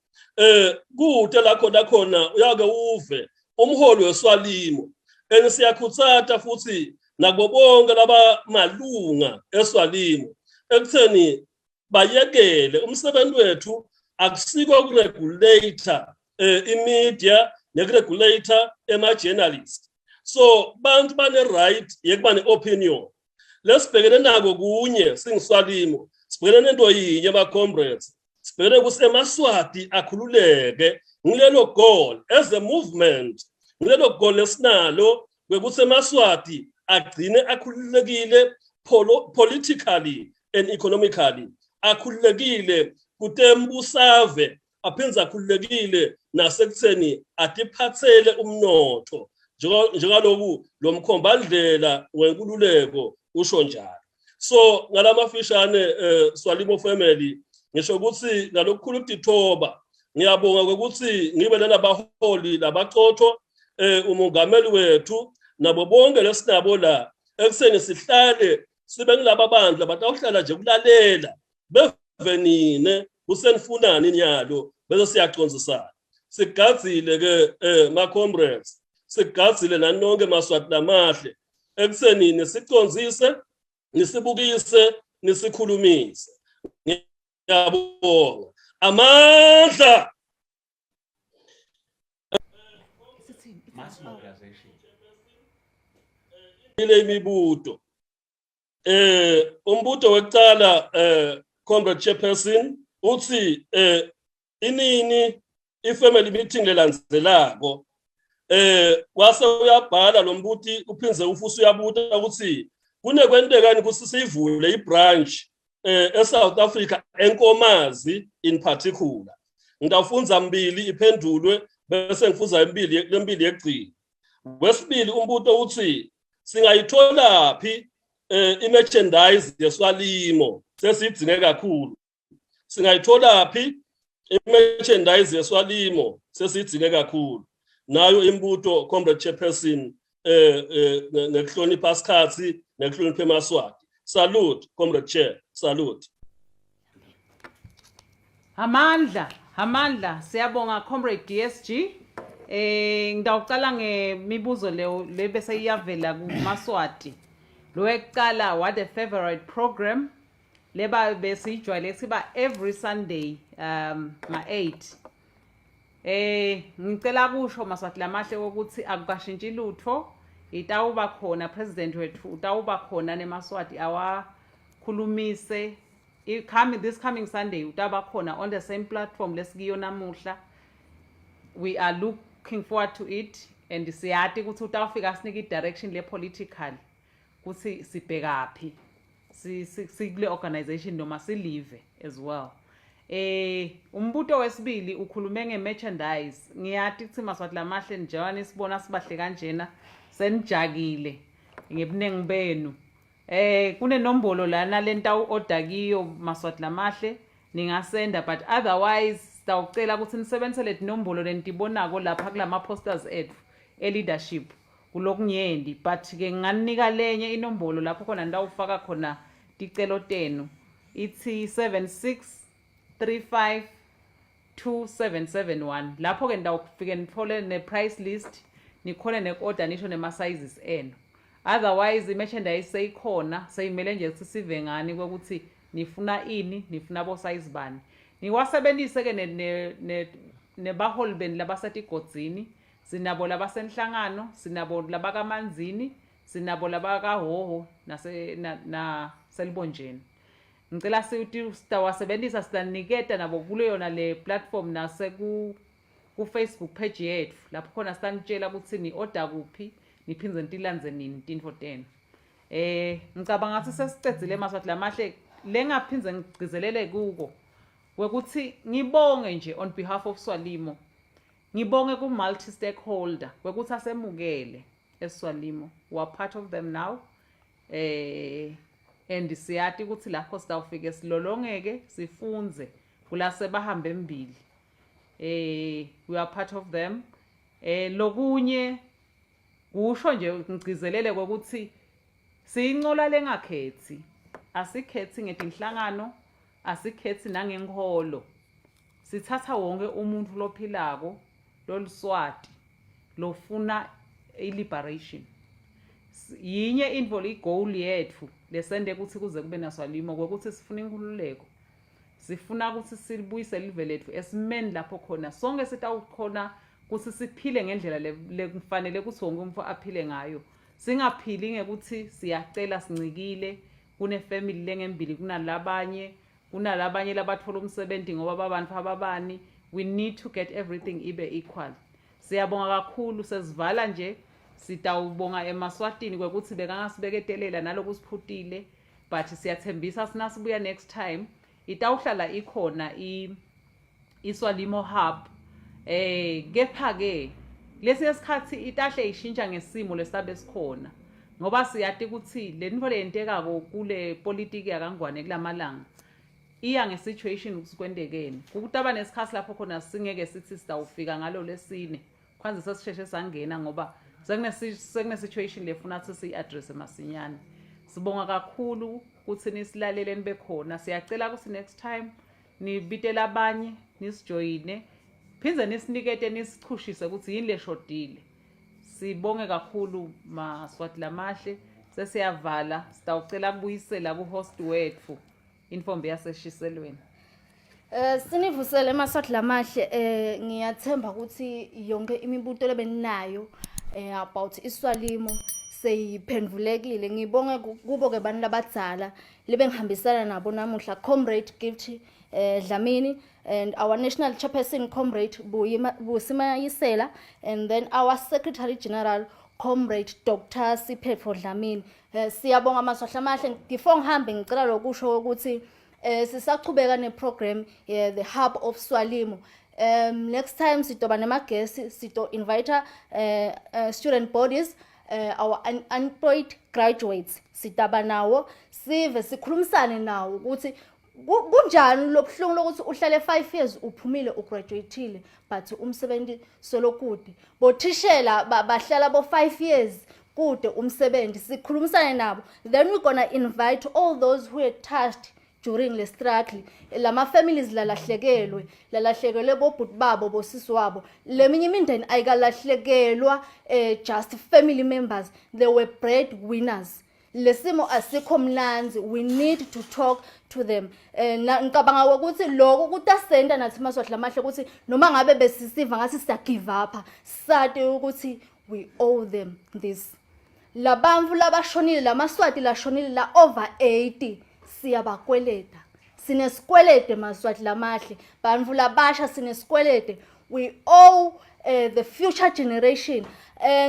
kude lakhona uyake uve umholi weSwalimo enisiyakhuthatha futhi nabo bonke laba malunga eSwalimo ekutheni bayekele umsebenzi wethu akusiko ukuregulator imedia neregulator ema-journalist so bantu bane right yekuba ne-opinion lesibhekene nako kunye singiSwalimo sibhekene nento yinye ama-comrades sibhekene kusemaswati akhululeke ngilelo goal as a movement ngilelo goal lesinalo kwekuthi emaswati agcine akhululekile politically and economically akhululekile kutembusave aphenza akhululekile nasekutheni atiphathele umnotho njengaloku lomkhombandlela wenkululeko usho njalo so ngalamafishane Swalimo family ngisho ukuthi ngalokukhulu ukutithoba ngiyabonga ukuthi ngibe nabaholi labaqotho umongameli wethu nabo bonke lesinabo la ekuseni sihlale sibe ngilaba bandla batawuhlala nje kulalela bevenine kusenifunani inyalo bese siyacondzisana sigadzile ke ma comrades sigadzile nanonke maswati lamahle ekusenini sicondzise nisibukise nisikhulumise ngiyabonga amandla mass mobilization ile imibuto umbuto wekucala comrade chairperson uthi inini ifamily meeting lelandzelako kwase uyabhala lo mbuti uphinze ufusa uyabuta ukuthi kunekwendekani ukuthi sivule ibranch eSouth Africa enkomazi in particular ngitafunza mbili iphendulwe bese ngifuza lembili yegcina wesibili umbuto uthi singayithola phi i-merchandise yeSwalimo sesidinge kakhulu singayithola phi i-merchandise yeSwalimo sesidinge kakhulu nayo imbuto comrade chairperson nekuhlonipha isikhathi nekuhlonipha emaswati. Salute comrade chair, salute. Hamandla siyabonga comrade DSG. Ngidawucala ngemibuzo le bese iyavela kuMaswati. Lo ekuqala, what a favorite program leba besijwayele siba every Sunday ma-8. Ngicela kusho Maswati lamahle ukuthi akukashintshi lutho. Itawuba khona president wethu utawuba khona neMaswati awakhulumise this coming Sunday utaba khona on the same platform lesikiyo namuhla. We are looking forward to it and siyati ukuthi utawufika sinike i-direction le-political ukuthi sibhekaphi sikule organization noma silive as well. Umbuto wesibili ukhulume nge-merchandise. Ngiyati ukuthi Maswati lamahle njengoba nisibona sibahle kanjena senijakile ngebuningi benu. Kunenombolo lana lenta u-order kiyo Maswati lamahle ningasenda, but otherwise sitawucela ukuthi nisebenzise le nombolo lentibonako lapha kulama posters ethu e-leadership kulokunyendi, but ke nganinika lenye inombolo lapho khona ndawufaka khona ticelo tenu. Ithi 76352771. Lapho ke ndawufike nithole ne-price list, nikhole ne-order nisho nema-sizes enu. Otherwise i-merchandise seyikhona seyimele nje ukuthi sive ngani kokuthi nifuna ini, nifuna bo size bani. Niwasebenzise ke nebaholi beni labasetigodzini, sinabo labasenhlangano, sinabo labakamanzini, sinabo labakahoho na selibonjeni. Ngicela sithi sitawasebenzisa sitaniketa nabo kule yona le platform nase ku Facebook page yethu lapho khona sitanitshela ukuthi ni order kuphi niphindze ntilandze nini tinfo tenu. Ngicabanga ngathi sesicedzile Maswati lamahle lengaphindze ngigcizelele kuko wekuthi ngibonge nje on behalf of Swalimo, ngibonge ku multi stakeholder wekuthi asemukele eSwalimo. We are part of them now. And siyati ukuthi lapho sitawufike silolongeke sifunze kulase bahambe embili. We are part of them. Lokunye kusho nje ngigcizelele ukuthi siyincola lengakhethi, asikhethi ngetinhlangano, asikhethi nangenkholo. Sithatha wonke umuntu lophilako loluswati lofuna i-liberation. Yinye involve i-goal yethu lesende ukuthi kuze kube naSwalimo ukuthi sifuna inkululeko, sifuna ukuthi silibuyise live lethu esimeni lapho khona sonke sitawukhona ukuthi siphile ngendlela lekufanele ukuthi wonke umuntu aphile ngayo. Singaphili ngekuthi siyacela sincikile kune-family lengembili kunalabanye labathola umsebenzi ngoba babantu ababani. We need to get everything ibe equal. Siyabonga kakhulu, sesivala nje sitawubonga eMaswatini kwekuthi bekangasibeketela nalokusiphutile, but siyathembisa sinasibuya next time itawuhlala ikhona iSwalimo Hub. Kepha ke lesi esikhathi itahle ishintsha ngesimo lesabe sikhona ngoba siyati ukuthi le nto lentekako kule politiki yakangwane kulamalanga iya ngesituation ukusikwendekeni ukutaba nesikhathi lapho khona singeke sithi sitawufika ngalo lesine kwanze sesisheshe sangena ngoba sekune situation lefuna ukuthi siyi-address masinyane. Sibonga kakhulu ukuthi nisilalele nibe khona. Siyacela ukuthi next time nibitela abanye nisijoyine phindze nisinikete nisichushise ukuthi yini leshodile. Sibonge kakhulu Maswati lamahle. Sesiyavala sitawucela kubuyisela ku-host wethu infombe yaseshiselweni. Sinivusele Maswati lamahle. Ngiyathemba ukuthi yonke imibuto lebeninayo about iSwalimo seyiphendvulekile. Ngibonge kubo ke bantu labadzala lebengihambisana nabo namuhla, Comrade Gift Dlamini and our national chairperson Comrade Busimayisela, and then our Secretary General Comrade Dr. Siphetfo Dlamini. Siyabonga Maswati lamahle. Before ngihambe ngicela lokusho ukuthi sisaqhubeka neprogram the Hub of Swalimo. Next time sitoba nema guests, sito invite student bodies our unemployed graduates sidaba nawo sive sikhulumisane nawo ukuthi kunjani lobuhlungu lokuthi uhlale 5 years uphumile ugraduateile but umsebenzi solokude bothishela bahlala bo 5 years kude umsebenzi sikhulumisane nabo then we're gonna invite all those who are touched during the struggle lama families lalahlekelwe bobhuti babo bosisi wabo leminye imindeni ayikalahlekelwa just family members, they were breadwinners. Lesimo asikho mlanzi, we need to talk to them. Ngicabanga ukuthi lokho kutasenda nathi maswahla lamahle ukuthi noma ngabe besisiva ngasi siya give up sade ukuthi we owe them this. Labamvu labashonile lamaswati lashonile la over 80 siyabakweleta. Sinesikwelete maswahla lamahle, bamvu labasha sinesikwelete. We owe the future generation.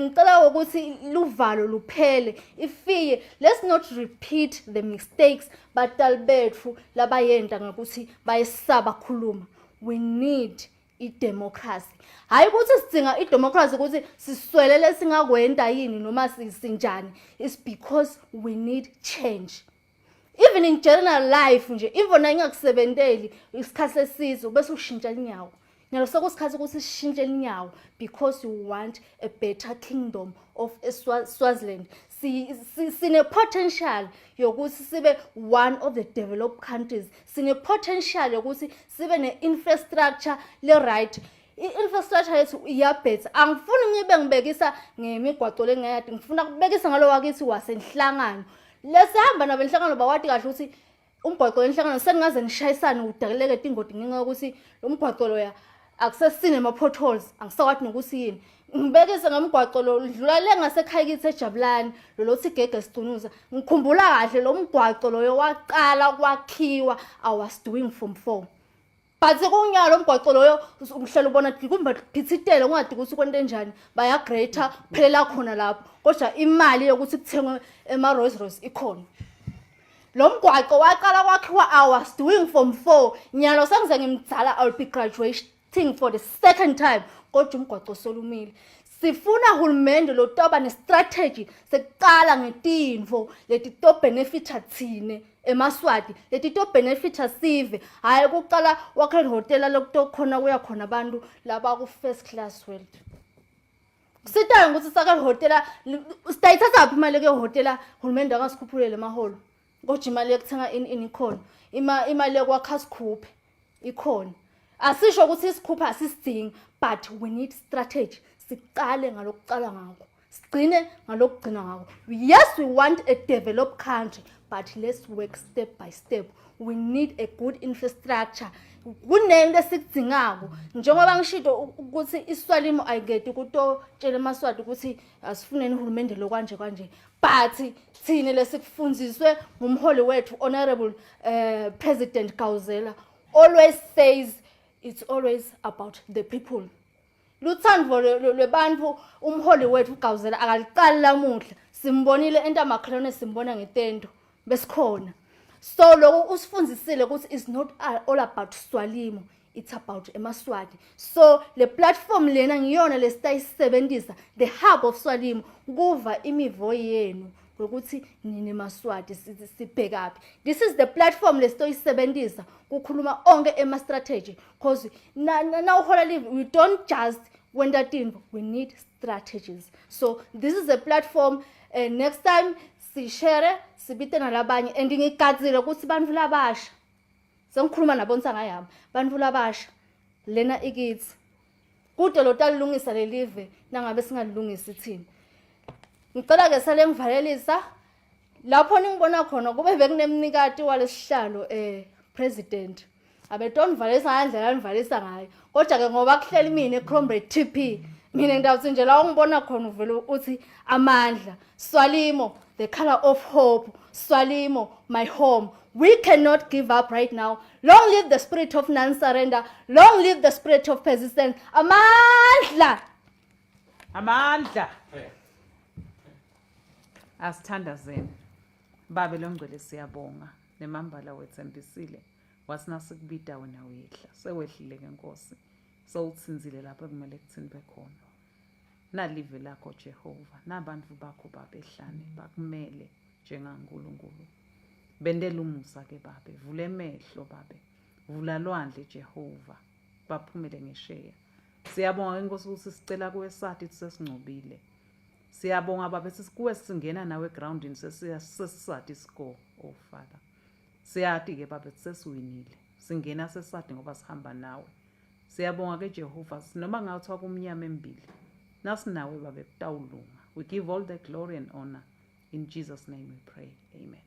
Ngicela ukuthi luvalo luphele ifiye. Let's not repeat the mistakes batalbethu labayenda ngokuthi bayesaba khuluma. We need i-democracy. Hayi ukuthi sidinga i-democracy ukuthi siswelele singakwenda yini noma sinjani. It's because we need change. Even in general life nje, even na ingakusebenteli isikhathi sesizwe bese ushintsha inyawo. Nyalo sokusikhathi ukuthi sishintshe inyawo because you want a better kingdom of Swaziland. Sine potential yokuthi sibe one of the developed countries. Sine potential yokuthi sibe ne infrastructure le right. I-infrastructure yethu iyabhetha. Angifuni ngibe ngibekisa ngemigwaqo lengayadi, ngifuna kubekisa ngalo wakithi wasenhlangano. Lesihamba nabenhlangano bawathi kahle ukuthi umgwaqo wenhlangano seningaze nishayisane udakeleke ingodi ngenxa yokuthi lo mgwaqo loya akusesine ama potholes angisakwathi nokuthi yini. Ngibekise ngemgwaqo lo dlula lengasekhaya kithi eJabulani lo lothi igege sicunuza. Ngikhumbula kahle lo mgwaqo loyo waqala kwakhiwa I was doing form 4. But kunyalo lo mgwaqo loyo umhlelo ubona kumbe phithitele ungadi ukuthi kwento enjani baya greater phelela khona lapho kodwa imali yokuthi kuthengwe ema Rolls Royce ikhona. Lo mgwaqo waqala kwakhiwa I was doing form 4 nyalo sengize ngimdzala I'll be graduating for the second time kodwa umgwaqo solumile. Sifuna hulumende lo toba ne strategy sekuqala ngetinfo leti to benefita thine emaswati leti to benefita sive hayi kuqala wakhe hotel lokho khona kuya khona abantu laba ku first class world. Kusitaya ukuthi saka hotel sitayithatha phi imali ke hotel hulumende akasikhuphulele maholo kodwa imali yokuthenga ini ikhona imali yokwakha sikhuphe ikhona. Asisho ukuthi isikhupha asisidingi but we need strategy. Siqale ngalokuqala ngako sigcine ngalokugcina ngako. Yes, we want a developed country but let's work step by step. We need a good infrastructure. Kunento esikudingako njengoba ngishito ukuthi iSwalimo ayigeti kutotshela emaswati ukuthi asifuneni uhulumende lo kanje but thina lesikufundziswe ngumholi wethu honorable President Gauzela always says it's always about the people. Luthandvo lwebantu umholi wethu Gauzela akaliqali lamuhla simbonile entamakhelwane simbona ngetendo besikhona. So lokho usifundzisile ukuthi it's not all about Swalimo, it's about emaswati. So le platform lena ngiyona lesitayisebenzisa the Hub of Swalimo kuva imivo yenu ukuthi nini maswati sibhekapi. This is the platform lesitoyisebenzisa kukhuluma onke ema strategy because now we don't just wenda timbo, we need strategies. So this is a platform. Next time share sibite nalabanye and ngigadzile ukuthi bantu labasha sengikhuluma nabonisa ngayami bantu labasha lena ikithi kude lo talungisa lelive nangabe singalungisi thina. Ngicela ke sale ngivalelisa lapho ningibona khona kube bekunemnikati walesihlalo president abetonvalisa ngandlela anivalisa ngayo kodwa ke ngoba kuhlela mina eCrombrate TP mina ngidawuthi nje la ungibona khona uvela uthi amandla Swalimo the color of hope, Swalimo my home. We cannot give up right now. Long live the spirit of non-surrender. Long live the spirit of persistence. Amandla. Amandla. Asithandazeni. Babe longcwele siyabonga nemambala wethembisile wasinasukubida wena wehla sewehlile ke Nkosi. So utsinzile lapho kumele kuthini bekhona. nalive lakho Jehova nabantu bakho babehlane bakumele njengaNkulunkulu bendela umusa ke babe vula emehlo babe vula lwandle Jehova baphumele ngesheya siyabonga inkosi ukuthi sicela kuwe sathi sesingcobile siyabonga babe sisikuwe singena nawe egroundini sesisathi iscore oh Father siyathi ke babe sesiwinile singena sesathi ngoba sihamba nawe siyabonga ke Jehova noma ngawuthiwa kumnyama embili nasinawe babe kutawulunga we give all the glory and honor in Jesus name we pray amen